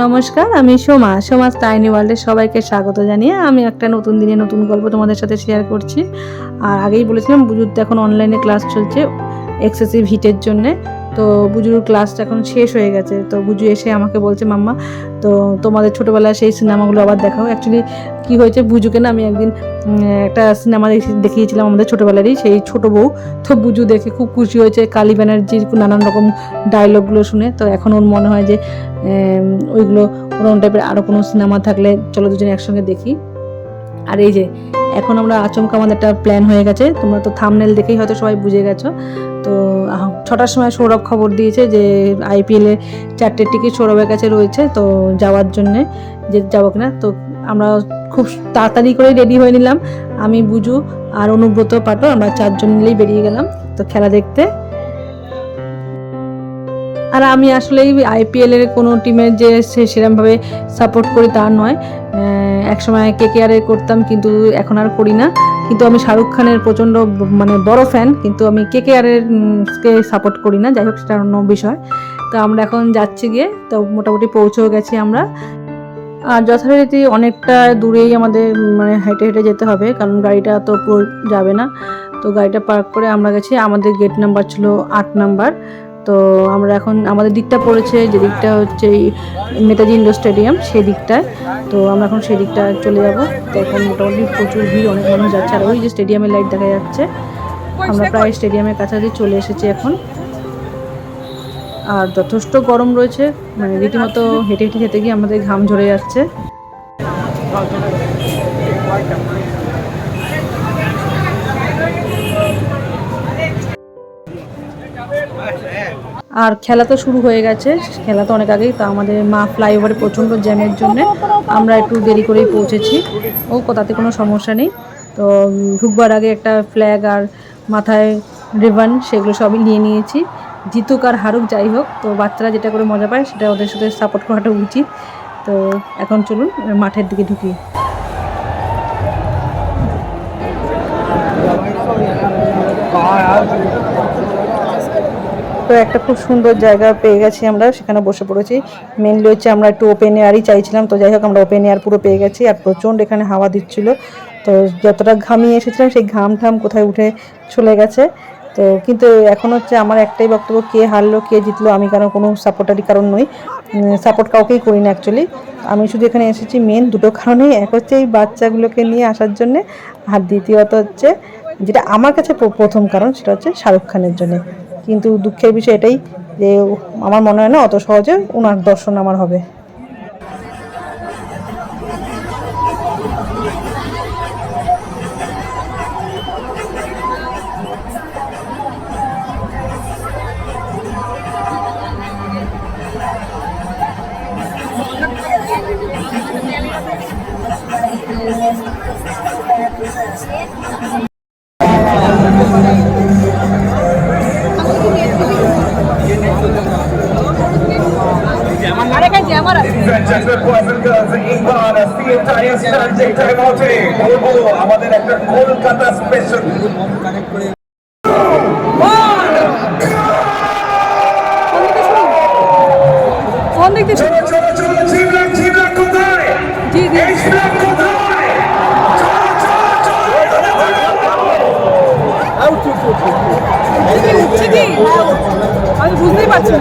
নমস্কার, আমি সোমা টাইনি ওয়ার্ল্ডে সবাইকে স্বাগত জানিয়ে আমি একটা নতুন দিনে নতুন গল্প তোমাদের সাথে শেয়ার করছি। আর আগেই বলেছিলাম বুজুর তো এখন অনলাইনে ক্লাস চলছে এক্সেসিভ হিটের জন্যে। তো বুজুর ক্লাসটা এখন শেষ হয়ে গেছে। তো বুজু এসে আমাকে বলছে, মাম্মা তো তোমাদের ছোটোবেলায় সেই সিনেমাগুলো আবার দেখাও। অ্যাকচুয়ালি কী হয়েছে, বুজুকে না আমি একদিন একটা সিনেমা দেখিয়েছিলাম আমাদের ছোটোবেলারই, সেই ছোটো বউ। তো বুজু দেখে খুব খুশি হয়েছে কালী ব্যানার্জির নানান রকম ডায়লগগুলো শুনে। তো এখন ওর মনে হয় যে ওইগুলো ওরকম টাইপের আরও কোনো সিনেমা থাকলে চলো দুজনে একসঙ্গে দেখি। আর এই যে এখন আমরা আচমকা আমাদের একটা প্ল্যান হয়ে গেছে, তোমরা তো থাম্বনেল দেখেই হয়তো সবাই বুঝে গেছো। তো 6টার সময় সৌরভ খবর দিয়েছে যে IPL-এ 4টে টিকিট সৌরভের কাছে রয়েছে, তো যাওয়ার জন্যে যে যাবো কিনা। তো আমরা খুব তাড়াতাড়ি করে রেডি হয়ে নিলাম, আমি বুজু আর অনুব্রত পাটো, আমরা 4 জন মিলেই বেরিয়ে গেলাম তো খেলা দেখতে। আর আমি আসলেই IPL-এর কোনো টিমের যে সেরকমভাবে সাপোর্ট করি তা নয়। একসময় KKR করতাম, কিন্তু এখন আর করি না। কিন্তু আমি শাহরুখ খানের প্রচণ্ড বড় ফ্যান, কিন্তু আমি KKR-কে সাপোর্ট করি না। যাই হোক, সেটা অন্য বিষয়। তো আমরা এখন যাচ্ছি গিয়ে, তো মোটামুটি পৌঁছেও গেছি আমরা। আর যথারীতি অনেকটা দূরেই আমাদের হেঁটে হেঁটে যেতে হবে, কারণ গাড়িটা তো পুরো যাবে না। তো গাড়িটা পার্ক করে আমরা গেছি, আমাদের গেট নাম্বার ছিল 8 নাম্বার। তো আমরা এখন আমাদের দিকটা পড়েছে, যে দিকটা হচ্ছে নেতাজি ইন্ডোর স্টেডিয়াম, সেই দিকটায়। তো আমরা এখন সেই দিকটা চলে যাব। তো এখন মোটামুটি প্রচুর ভিড়, অনেক মানুষ যাচ্ছে। আর ওই যে স্টেডিয়ামের লাইট দেখা যাচ্ছে, আমরা প্রায় স্টেডিয়ামের কাছাকাছি চলে এসেছি এখন। আর যথেষ্ট গরম রয়েছে, রীতিমতো হেঁটে হেঁটে যেতে গিয়ে আমাদের ঘাম ঝরে যাচ্ছে। আর খেলা তো শুরু হয়ে গেছে, খেলা তো অনেক আগেই। তো আমাদের মা ফ্লাইওভারে প্রচণ্ড জ্যামের জন্য আমরা একটু দেরি করেই পৌঁছেছি। তাতে কোনো সমস্যা নেই। তো ঢুকবার আগে একটা ফ্ল্যাগ আর মাথায় রিবন, সেগুলো সবই নিয়ে নিয়েছি। জিতুক আর হারুক যাই হোক, তো বাচ্চারা যেটা করে মজা পায় সেটা ওদের সাথে সাপোর্ট করাটা উচিত। তো এখন চলুন মাঠের দিকে ঢুকি। তো একটা খুব সুন্দর জায়গা পেয়ে গেছি আমরা, সেখানে বসে পড়েছি। মেনলি হচ্ছে আমরা একটু ওপেন এয়ারই চাইছিলাম, তো যাই হোক আমরা ওপেন এয়ার পুরো পেয়ে গেছি। আর প্রচণ্ড এখানে হাওয়া দিচ্ছিল, তো যতটা ঘামিয়ে এসেছিলাম সেই ঘাম কোথায় উঠে চলে গেছে। তো কিন্তু এখন হচ্ছে আমার একটাই বক্তব্য, কে হারলো কে জিতলো আমি কারণ কোনো সাপোর্টারই কারণ নই, সাপোর্ট কাউকেই করি না অ্যাকচুয়ালি। আমি শুধু এখানে এসেছি মেন দুটো কারণেই, এক হচ্ছে এই বাচ্চাগুলোকে নিয়ে আসার জন্যে, আর দ্বিতীয়ত হচ্ছে যেটা আমার কাছে প্রথম কারণ, সেটা হচ্ছে শাহরুখ খানের জন্যে। কিন্তু দুঃখের বিষয় এটাই যে আমার মনে হয় না অত সহজে ওনার দর্শন আমার হবে। আমাদের একটা কলকাতা স্পেশাল আমি বুঝতেই পারছি না।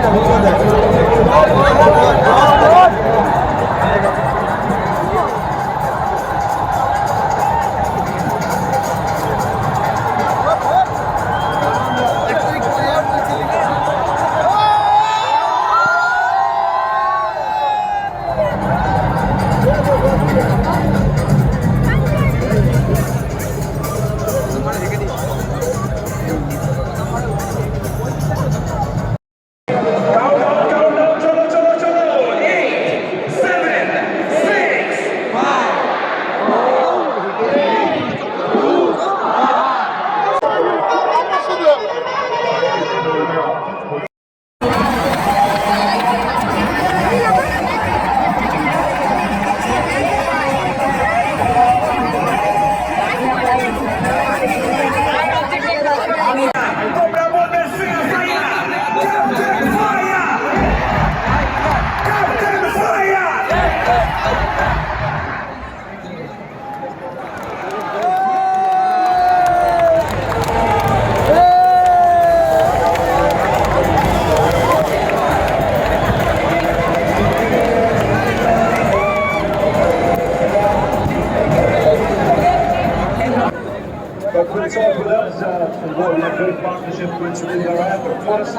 But Prince Albert has won a good partnership with Sunil Raya. But first,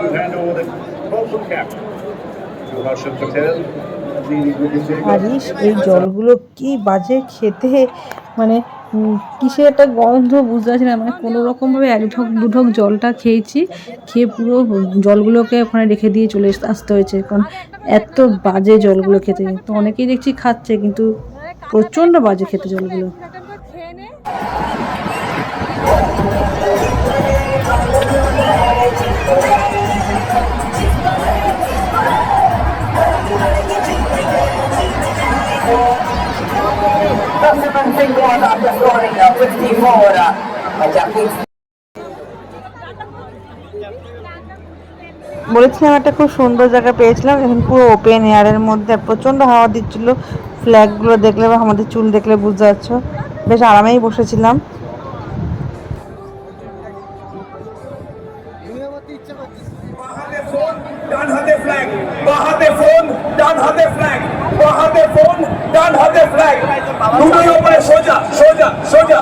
you hand over the purple cap to Harshit Patel. হারিস এই জলগুলো কি বাজে খেতে, মানে কিসের একটা গন্ধ বুঝতে পারছি না। মানে কোনো রকমভাবে এক ঢোক দু ঢোক জলটা খেয়েছি, খেয়ে পুরো জলগুলোকে ওখানে রেখে দিয়ে চলে আসতে হয়েছে, কারণ এত বাজে জলগুলো খেতে। তো অনেকেই দেখছি খাচ্ছে, কিন্তু প্রচণ্ড বাজে খেতে জলগুলো। বলেছিলাম একটা খুব সুন্দর জায়গা পেয়েছিলাম, এখন পুরো ওপেন এয়ারের মধ্যে প্রচণ্ড হাওয়া দিচ্ছিল। ফ্ল্যাগগুলো দেখলে বা আমাদের চুল দেখলে বুঝতে পারছো, বেশ আরামেই বসেছিলাম। ডান হাতে ফ্ল্যাগ, বাঁ হাতে ফোন, ডান হাতে ফ্ল্যাগ, বাঁ হাতে ফোন, ডান হাতে ফ্ল্যাগ, দুটোই উপরে সোজা সোজা সোজা।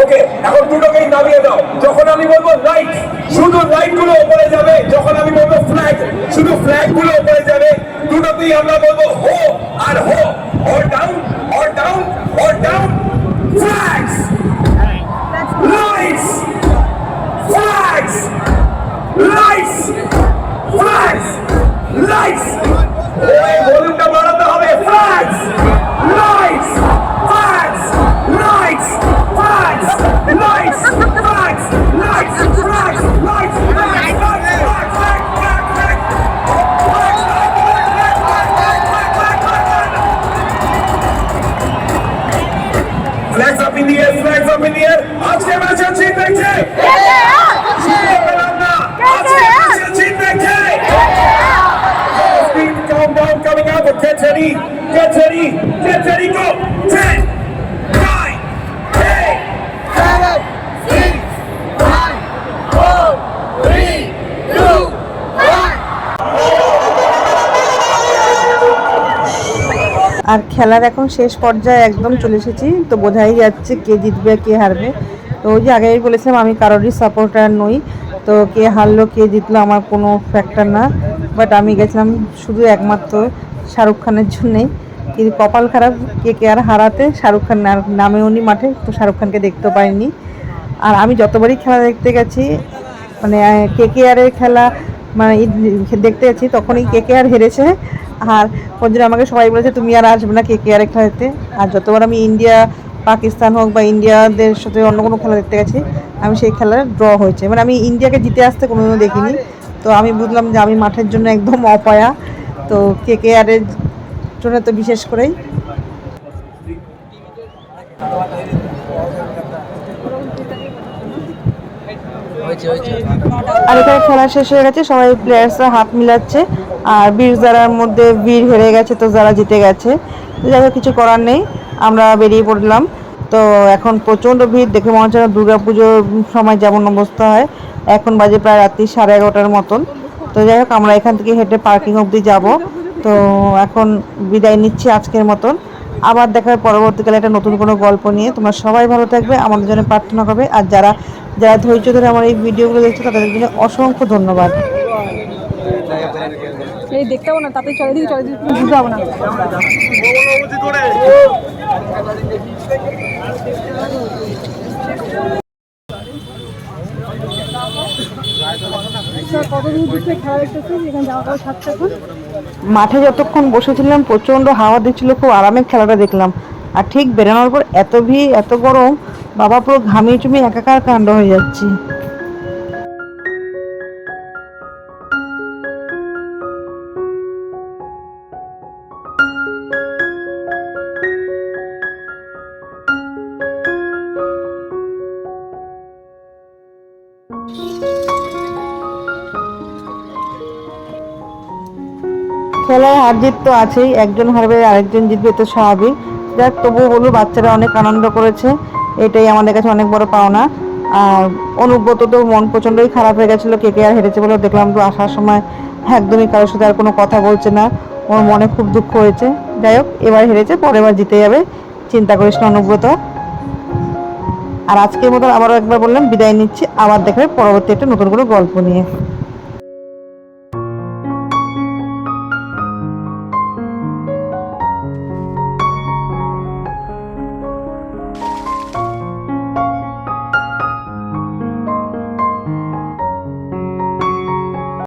ওকে, এখন দুটোকেই নামিয়ে দাও। যখন আমি বলবো রাইট, শুধু লাইট গুলো উপরে যাবে। যখন আমি বলবো ফ্ল্যাগ, শুধু ফ্ল্যাগ গুলো উপরে যাবে। দুটোতেই আমরা বলবো হো আর হো, or down or down or down. Flags, lights, flags, lights, flags, lights. ওই ভলিউমটা বাড়াতে হবে। Flags, lights, flags, lights, flags, lights, flags, lights, flags, lights, flags up in the air, flags up in the air. আজকে ম্যাচের জিত দেখছে countdown coming up, but get ready, get ready, get ready, go. 10, 9, 8, 7, 6, 5, 4, 3, 2, 1. আর খেলার এখন শেষ পর্যায়ে একদম চলে এসেছি, তো বোঝাই যাচ্ছে কে জিতবে কে হারবে। তো ওই যে আগেই বলেছিলাম আমি কারোরই সাপোর্টার নই, তো কে হারলো কে জিতলো আমার কোনো ফ্যাক্টর না। বাট আমি গেছিলাম শুধু একমাত্র শাহরুখ খানের জন্যেই, কিন্তু কপাল খারাপ কে আর হারাতে শাহরুখ খান নামেও নি মাঠে, তো শাহরুখ খানকে দেখতেও পাইনি। আর আমি যতবারই খেলা দেখতে গেছি, মানে কেকেআরের খেলা মানে দেখতে গেছি, তখনই কেকেআর হেরেছে। আর ওর জন্য আমাকে সবাই বলেছে তুমি আর আসবে না কেকেআরের খেলাতে। আর যতবার আমি ইন্ডিয়া পাকিস্তান হোক বা ইন্ডিয়াদের সাথে অন্য কোনো খেলা দেখতে গেছি, আমি সেই খেলার ড্র হয়েছে, মানে আমি ইন্ডিয়াকে জিতে আসতে কোনোদিনও দেখিনি। তো আমি বুঝলাম যে আমি মাঠের জন্য একদম অপায়া, তো কেকেআরের জন্য তো বিশেষ করেই। আর এখানে খেলা শেষ হয়ে গেছে, সবাই প্লেয়ার্সরা হাত মিলাচ্ছে, আর বীর যারার মধ্যে বীর হেরে গেছে, তো যারা জিতে গেছে। তো যাই হোক, কিছু করার নেই, আমরা বেরিয়ে পড়লাম। তো এখন প্রচণ্ড ভিড়, দেখে মনে হচ্ছে দুর্গা পুজোর সময় যেমন অবস্থা হয়। এখন বাজে প্রায় রাত্রি 11:30 মতন। তো যাই হোক, আমরা এখান থেকে হেঁটে পার্কিং অবধি যাব। তো এখন বিদায় নিচ্ছি আজকের মতন, আবার দেখার পরবর্তীকালে একটা নতুন কোনো গল্প নিয়ে। তোমরা সবাই ভালো থাকবে, আমাদের জন্য প্রার্থনা করবে। আর যারা যারা ধৈর্য ধরে আমার এই ভিডিওগুলো দেখছে তাদের জন্য অসংখ্য ধন্যবাদ। এই দেখতে পাবো না, তাতে চলে দিকে বুঝতে পাবো না। মাঠে যতক্ষণ বসেছিলাম প্রচণ্ড হাওয়া দিচ্ছিল, খুব আরামে খেলাটা দেখলাম। আর ঠিক বেরোনোর পর এত ভিড়, এত গরম, বাবা পুরো ঘামিয়ে চুমিয়ে একাকার কাণ্ড হয়ে যাচ্ছি। খেলায় হার জিত তো আছেই, একজন হারবে আরেকজন জিতবে, তো স্বাভাবিক। যাক, তবুও বলবো বাচ্চারা অনেক আনন্দ করেছে, এটাই আমাদের কাছে অনেক বড় পাওনা। আর অনুব্রত তো মন প্রচণ্ডই খারাপ হয়ে গেছিলো কেকেআর হেরেছে বলে, দেখলাম তো আসার সময় একদমই কারোর সাথে আর কোনো কথা বলছে না, ওর মনে খুব দুঃখ হয়েছে। যাই হোক, এবার হেরেছে, পরের বার জিতে যাবে, চিন্তা করিস না অনুব্রত। আর আজকের মতন আবারও একবার বললাম বিদায় নিচ্ছি, আবার দেখা হবে পরবর্তী একটা নতুন কোনো গল্প নিয়ে।